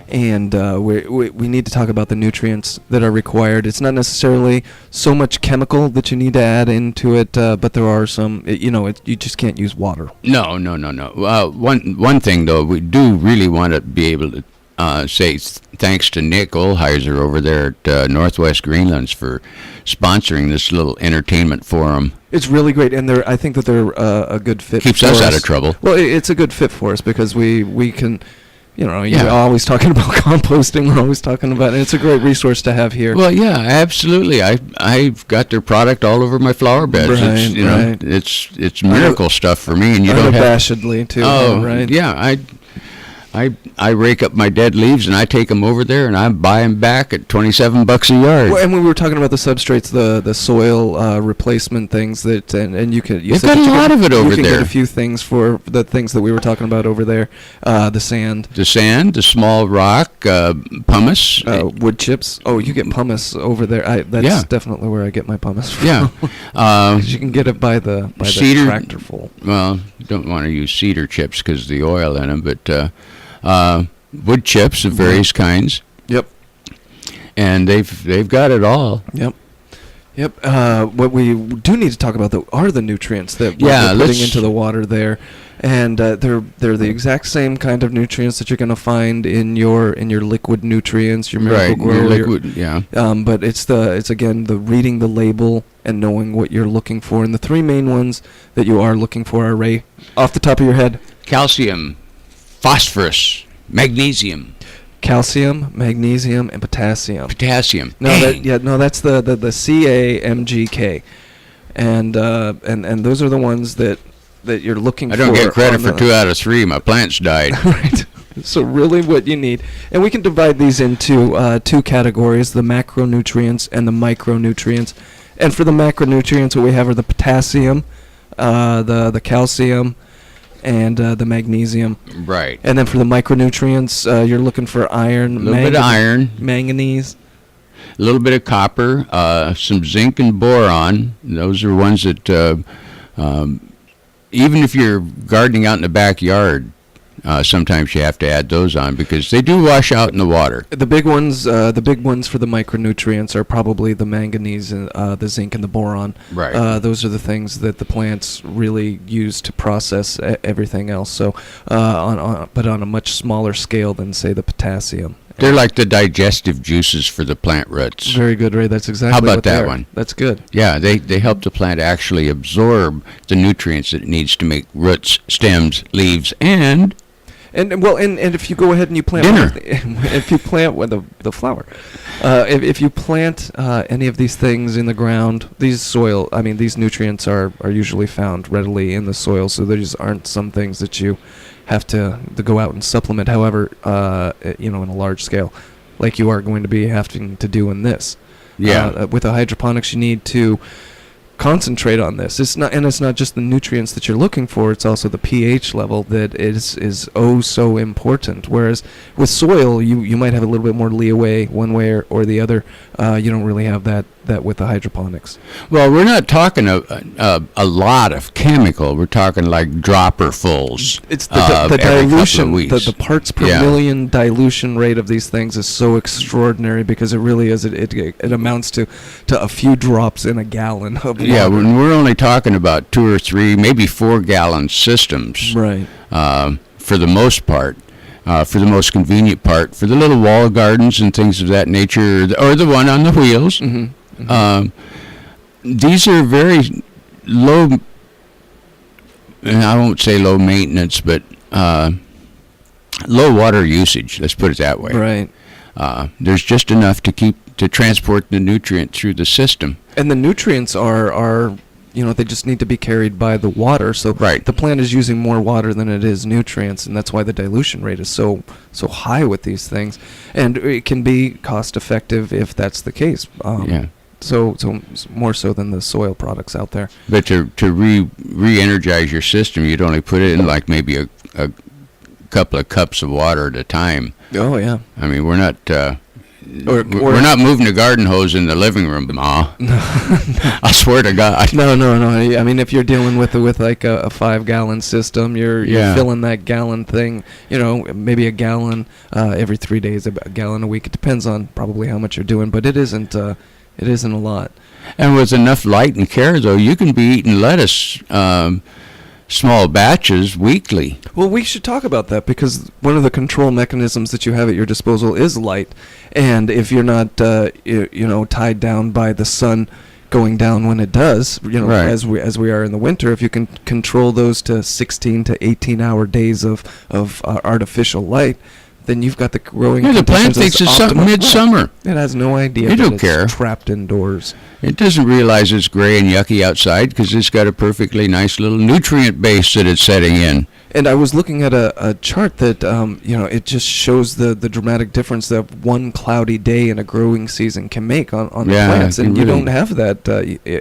and we need to talk about the nutrients that are required. It's not necessarily so much chemical that you need to add into it, but there are some, you just can't use water. No. One thing, though, we do really want to be able to say thanks to Nick Olheiser over there at Northwest Greenlands for sponsoring this little entertainment forum. It's really great, and I think that they're a good fit. Keeps for us out of trouble. Well, it's a good fit for us because we can, you're always talking about composting. We're always talking about, and it's a great resource to have here. Well, yeah, absolutely. I've got their product all over my flower beds. Right, It's miracle stuff for me, and you don't have unabashedly too. Oh, right. Yeah, I rake up my dead leaves and I take them over there and I buy them back at $27 a yard. Well, and when we were talking about the substrates, the soil replacement things that, and you could, you've got a lot of it over there. You can get a few things for the things that we were talking about over there. The sand, the small rock, pumice, wood chips. Oh, you get pumice over there. That's definitely where I get my pumice from. Yeah, you can get it by the cedar, tractorful. Well, you don't want to use cedar chips because of the oil in them, but. Wood chips of various kinds. Yep. And they've got it all. Yep. What we do need to talk about though are the nutrients that we're putting into the water there, and they're the exact same kind of nutrients that you're going to find in your liquid nutrients, your Miracle-Gro, your liquid, yeah. But it's again the reading the label and knowing what you're looking for, and the three main ones that you are looking for are, Ray, off the top of your head. Calcium, phosphorus, magnesium. Calcium, magnesium, and potassium. No, that's the CAMGK, and those are the ones that you're looking for. I don't get credit for 2 out of 3. My plants died. Right. So really, what you need, and we can divide these into 2 categories: the macronutrients and the micronutrients. And for the macronutrients, what we have are the potassium, the calcium, and the magnesium. Right. And then for the micronutrients, you're looking for iron, a little bit of iron, manganese, a little bit of copper, some zinc and boron. Those are ones that even if you're gardening out in the backyard, sometimes you have to add those on because they do wash out in the water. The big ones for the micronutrients are probably the manganese and the zinc and the boron. Right. Those are the things that the plants really use to process everything else. So, but on a much smaller scale than say the potassium. They're like the digestive juices for the plant roots. Very good, Ray. That's exactly. How about what that one? That's good. Yeah, they help the plant actually absorb the nutrients that it needs to make roots, stems, leaves, and if you go ahead and you plant dinner. If you plant the flower, if you plant any of these things in the ground, these nutrients are usually found readily in the soil, so these aren't some things that you have to go out and supplement. However, in a large scale, like you are going to be having to do in this. Yeah. With the hydroponics, you need to concentrate on this. It's not just the nutrients that you're looking for, it's also the pH level that is so important. Whereas with soil, you might have a little bit more leeway one way or the other. You don't really have that with the hydroponics. Well, we're not talking a lot of chemical. We're talking like dropperfuls. It's the dilution, the parts per Yeah. million dilution rate of these things is so extraordinary because it really is. It amounts to a few drops in a gallon of water. Yeah, when we're only talking about 2 or 3, maybe 4-gallon systems. Right. For the most part. For the most convenient part, for the little wall gardens and things of that nature, or the one on the wheels. Mm-hmm. Mm-hmm. These are very low, and I won't say low maintenance, but low water usage. Let's put it that way. Right. There's just enough to transport the nutrient through the system. And the nutrients are they just need to be carried by the water. So right. The plant is using more water than it is nutrients, and that's why the dilution rate is so high with these things. And it can be cost effective if that's the case. Yeah. So more so than the soil products out there. But to re-energize your system, you'd only put it in like maybe a couple of cups of water at a time. Oh yeah. I mean, we're not. We're not moving the garden hose in the living room, Ma. I swear to God. No. I mean, if you're dealing with like a 5-gallon system, you're filling that gallon thing. Maybe a gallon every 3 days, a gallon a week. It depends on probably how much you're doing, but it isn't a lot. And with enough light and care, though, you can be eating lettuce. Small batches weekly. Well, we should talk about that because one of the control mechanisms that you have at your disposal is light, and if you're not, tied down by the sun going down when it does, right. as we are in the winter, if you can control those to 16 to 18-hour days of artificial light, then you've got the growing. Yeah, the plant thinks it's midsummer. It has no idea. It don't care. It's trapped indoors. It doesn't realize it's gray and yucky outside because it's got a perfectly nice little nutrient base that it's setting in. And I was looking at a chart that, it just shows the dramatic difference that one cloudy day in a growing season can make on the plants. And you don't have that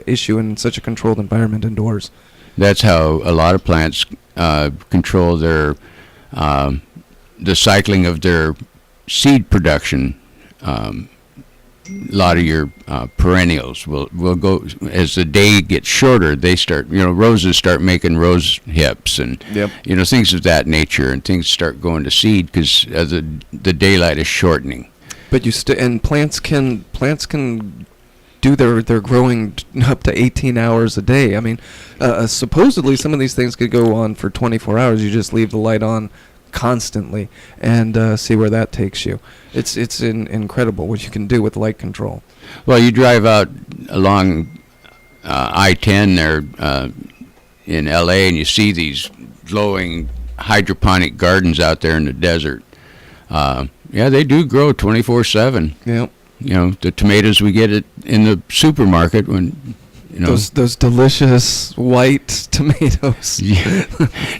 issue in such a controlled environment indoors. That's how a lot of plants control their the cycling of their seed production. A lot of your perennials will go as the day gets shorter. They start, roses start making rose hips and things of that nature, and things start going to seed because the daylight is shortening. But and plants can do their growing up to 18 hours a day. I mean, supposedly some of these things could go on for 24 hours. You just leave the light on constantly and see where that takes you. It's incredible what you can do with light control. Well, you drive out along I-10 there in LA and you see these glowing hydroponic gardens out there in the desert. They do grow 24/7. Yep. The tomatoes we get in the supermarket when those delicious white tomatoes. Yeah.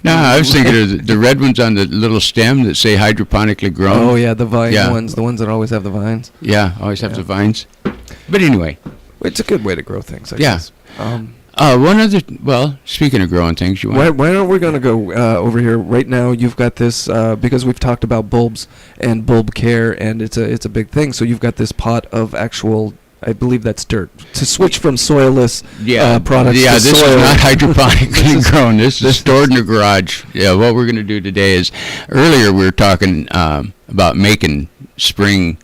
No, I was thinking of the red ones on the little stem that say hydroponically grown. Oh yeah, the vine ones, the ones that always have the vines. Yeah, always have the vines. But anyway, it's a good way to grow things, I guess. Speaking of growing things, why don't we going to go over here right now? You've got this because we've talked about bulbs and bulb care, and it's a big thing. So you've got this pot of actual, I believe that's dirt. To switch from soilless products to this soil. is not hydroponically grown. This is stored in the garage. Yeah, what we're going to do today is, earlier we were talking about making spring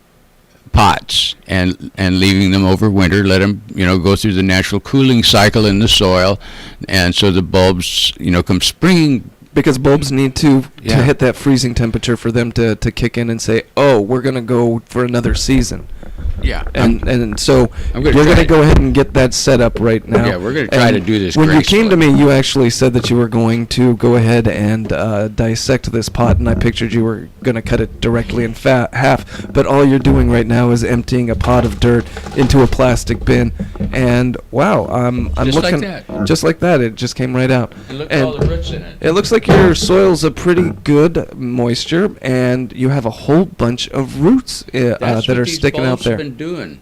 pots and leaving them over winter, let them, go through the natural cooling cycle in the soil, and so the bulbs, come springing. Because bulbs need to hit that freezing temperature for them to kick in and say, oh, we're going to go for another season. Yeah. And so you're going to go ahead and get that set up right now. Yeah, we're going to try to do this When you came to me, you actually said that you were going to go ahead and dissect this pot, and I pictured you were going to cut it directly in half. But all you're doing right now is emptying a pot of dirt into a plastic bin. And, wow, I'm just looking... like that. Just like that. It just came right out. And look at all the roots in it. It looks like your soil's a pretty good moisture, and you have a whole bunch of roots that are sticking out there. Been doing.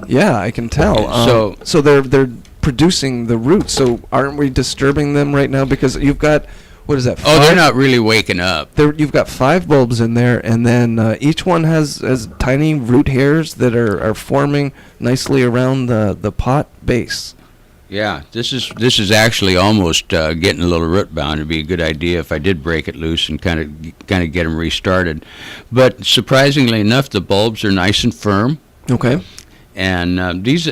Yeah, I can tell. So they're producing the roots. So aren't we disturbing them right now? Because you've got, what is that? Oh, they're not really waking up. You've got 5 bulbs in there, and then each one has tiny root hairs that are forming nicely around the pot base. Yeah, this is actually almost getting a little root bound. It'd be a good idea if I did break it loose and kind of get them restarted. But surprisingly enough, the bulbs are nice and firm. Okay. And these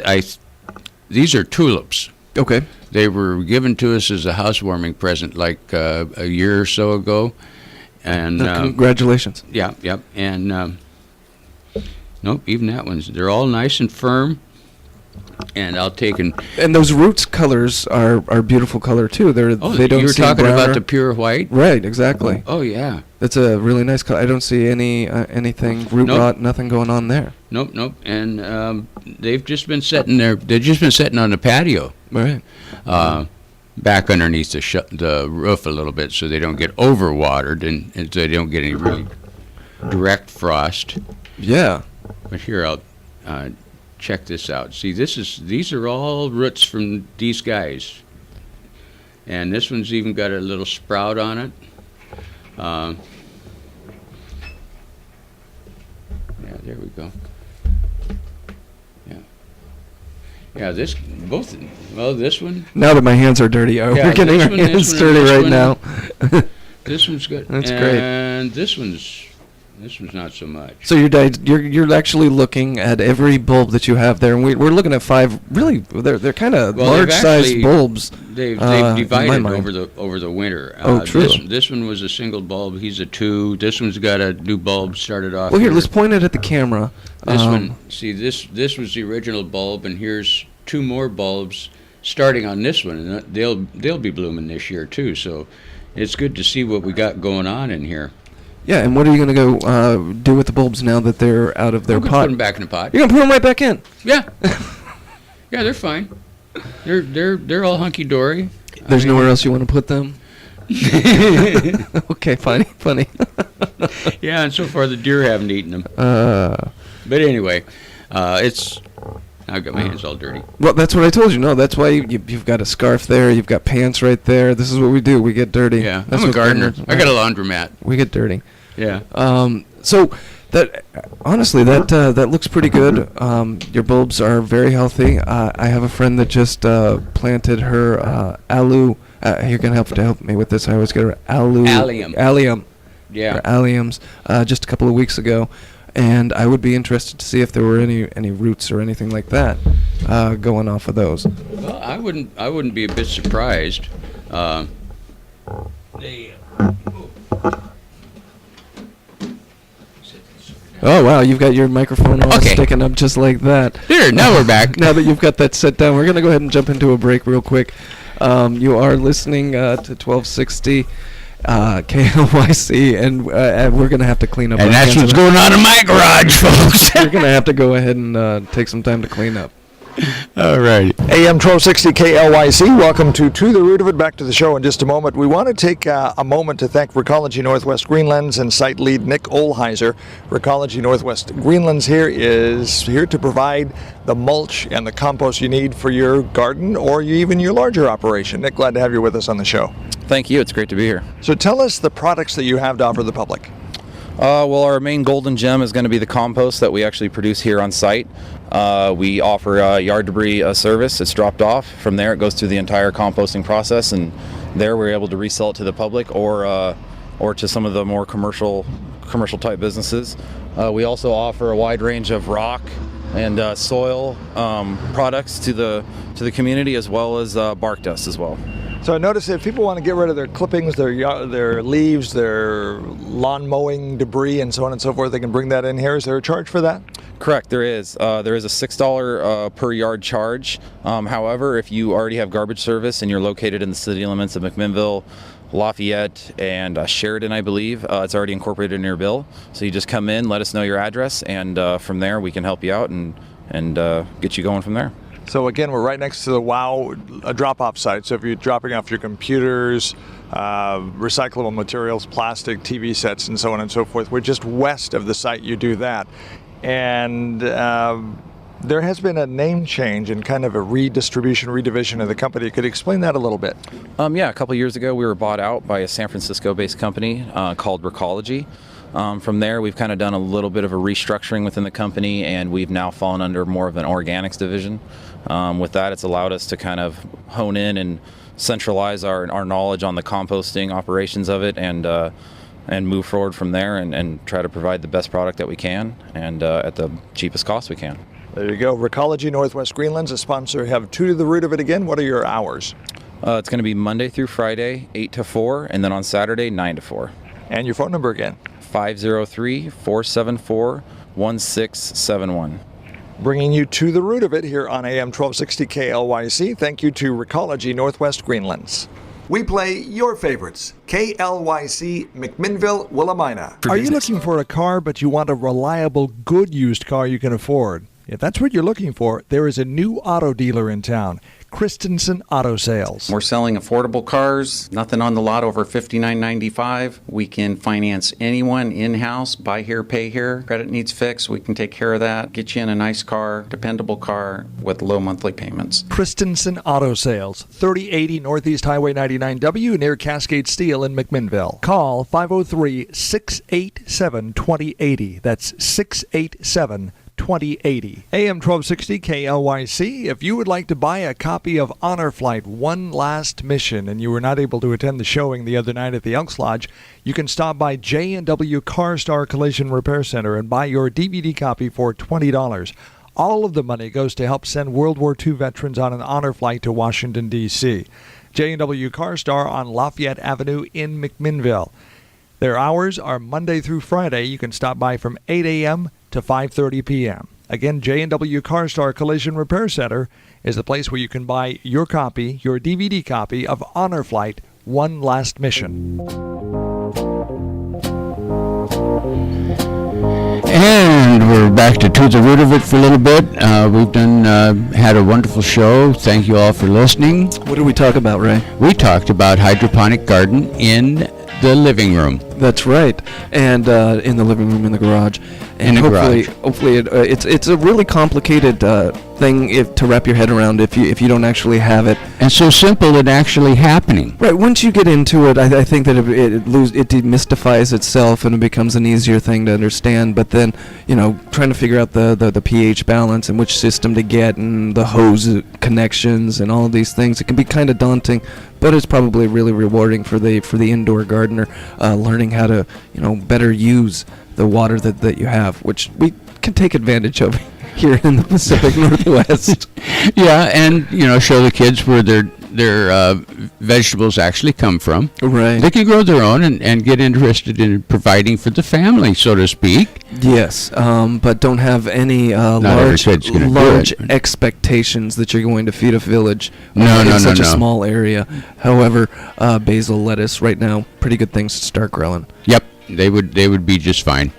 are tulips. Okay. They were given to us as a housewarming present like a year or so ago. And congratulations. Yeah, yep. And nope, even that one's. They're all nice and firm. And I'll take and those roots colors are beautiful color too. They don't. You were seem talking browner. about the pure white, right? Exactly. Oh yeah, that's a really nice color. I don't see anything root rot, nothing going on there. Nope. And they've just been sitting there. They've just been sitting on the patio, right? Back underneath the roof a little bit, so they don't get overwatered and so they don't get any really direct frost. Yeah. But here I'll. Check this out. See, these are all roots from these guys, and this one's even got a little sprout on it. Yeah, There we go. Yeah, this one. Now that my hands are dirty, we're getting our hands dirty right now. This one's good. That's great. And this one's not so much. So you're actually looking at every bulb that you have there, and we're looking at 5. Really, they're kind of large-sized bulbs. They've divided over the winter. True. This one was a single bulb. He's a 2. This one's got a new bulb started off. Well, here, let's point it at the camera. This one. See, this was the original bulb, and here's 2 more bulbs starting on this one, and they'll be blooming this year too. So it's good to see what we got going on in here. Yeah, and what are you going to go do with the bulbs now that they're out of their pot? Put them back in the pot. You're going to put them right back in? Yeah. Yeah, they're fine. They're all hunky dory. There's nowhere else you want to put them? Okay, funny. Yeah, and so far the deer haven't eaten them. But anyway, I've got my hands all dirty. Well, that's what I told you. No, that's why you've got a scarf there. You've got pants right there. This is what we do. We get dirty. Yeah, that's I'm a gardener. I got a laundromat. We get dirty. Yeah. So that honestly, that looks pretty good. Your bulbs are very healthy. I have a friend that just planted her allium. You're gonna have to help me with this. I always get her allium. Yeah. Or alliums. Just a couple of weeks ago. And I would be interested to see if there were any roots or anything like that going off of those. Well, I wouldn't be a bit surprised. Oh wow, you've got your microphone all sticking up just like that. There, now we're back. Now that you've got that set down, we're gonna go ahead and jump into a break real quick. You are listening to 1260. KLYC, and we're going to have to clean up. And that's what's going on in my garage, folks. We're going to have to go ahead and take some time to clean up. All right. AM 1260 KLYC, welcome to The Root of It. Back to the show in just a moment. We want to take a moment to thank Recology Northwest Greenlands and site lead Nick Olheiser. Recology Northwest Greenlands is here to provide the mulch and the compost you need for your garden or even your larger operation. Nick, glad to have you with us on the show. Thank you. It's great to be here. So tell us the products that you have to offer the public. Well, our main golden gem is going to be the compost that we actually produce here on site. We offer yard debris service. It's dropped off. From there, it goes through the entire composting process, and there we're able to resell it to the public or to some of the more commercial type businesses. We also offer a wide range of rock and soil products to the community, as well as bark dust as well. So I noticed if people want to get rid of their clippings, their leaves, their lawn mowing debris, and so on and so forth, they can bring that in here. Is there a charge for that? Correct, there is. There is a $6 per yard charge. However, if you already have garbage service and you're located in the city limits of McMinnville, Lafayette, and Sheridan, I believe, it's already incorporated in your bill. So you just come in, let us know your address, and from there we can help you out and get you going from there. So again, we're right next to the WOW drop-off site. So if you're dropping off your computers, recyclable materials, plastic, TV sets, and so on and so forth, we're just west of the site you do that. And there has been a name change and kind of a redivision of the company. Could you explain that a little bit? Yeah, a couple years ago we were bought out by a San Francisco-based company called Recology. From there, we've kind of done a little bit of a restructuring within the company, and we've now fallen under more of an organics division. With that, it's allowed us to kind of hone in and centralize our knowledge on the composting operations of it, and move forward from there and try to provide the best product that we can and at the cheapest cost we can. There you go. Recology Northwest Greenlands, a sponsor. Have To The Root of It again. What are your hours? It's going to be Monday through Friday, 8 to 4, and then on Saturday, 9 to 4. And your phone number again? 503-474-1671. Bringing you To The Root of It here on AM 1260 KLYC. Thank you to Recology Northwest Greenlands. We play your favorites. KLYC, McMinnville, Willamina. Are you looking for a car but you want a reliable, good used car you can afford? If that's what you're looking for, there is a new auto dealer in town, Christensen Auto Sales. We're selling affordable cars, nothing on the lot over $59.95. We can finance anyone in-house, buy here, pay here. Credit needs fixed, we can take care of that. Get you in a nice car, dependable car with low monthly payments. Christensen Auto Sales, 3080 Northeast Highway 99W near Cascade Steel in McMinnville. Call 503-687-2080. That's 687-2080. AM 1260 KLYC. If you would like to buy a copy of Honor Flight One Last Mission and you were not able to attend the showing the other night at the Elks Lodge, you can stop by J&W CarStar Collision Repair Center and buy your DVD copy for $20. All of the money goes to help send World War II veterans on an honor flight to Washington, D.C. J&W CarStar on Lafayette Avenue in McMinnville. Their hours are Monday through Friday. You can stop by from 8 a.m. to 5:30 p.m. Again, J&W CarStar Collision Repair Center is the place where you can buy your copy, your DVD copy of Honor Flight One Last Mission. And we're back to the root of it for a little bit. We've had a wonderful show. Thank you all for listening. What did we talk about, Ray? We talked about hydroponic garden in the living room. That's right, and in the living room, in the garage, and hopefully, it's a really complicated thing to wrap your head around if you don't actually have it. And so simple it actually happening. Right. Once you get into it, I think that it demystifies itself and it becomes an easier thing to understand. But then, trying to figure out the pH balance and which system to get and the hose connections and all of these things, it can be kind of daunting. But it's probably really rewarding for the indoor gardener, learning how to better use the water that you have, which we can take advantage of here in the Pacific Northwest. Yeah, and show the kids where their vegetables actually come from. Right. They can grow their own and get interested in providing for the family, so to speak. Yes, but don't have any large expectations that you're going to feed a village in such a small area. However, basil, lettuce, right now, pretty good things to start growing. Yep, they would be just fine.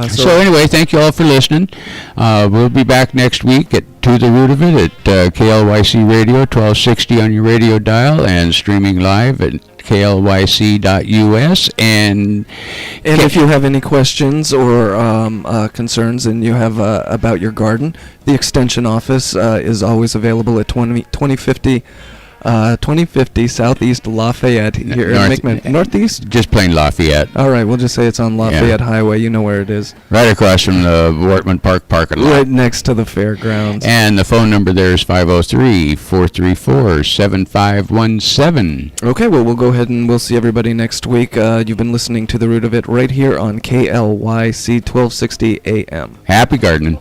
So anyway, thank you all for listening. We'll be back next week at To the Root of It at KLYC Radio, 1260 on your radio dial, and streaming live at KLYC.us. And if you have any questions or concerns and you have about your garden, the Extension Office is always available at 2050 Southeast Lafayette here in McMinn. Northeast? Just plain Lafayette. All right, we'll just say it's on Lafayette Highway. You know where it is. Right across from the Wortman Park parking lot. Right next to the fairgrounds. And the phone number there is 503-434-7517. Okay, well, we'll go ahead and we'll see everybody next week. You've been listening to The Root of It right here on KLYC 1260 AM. Happy gardening.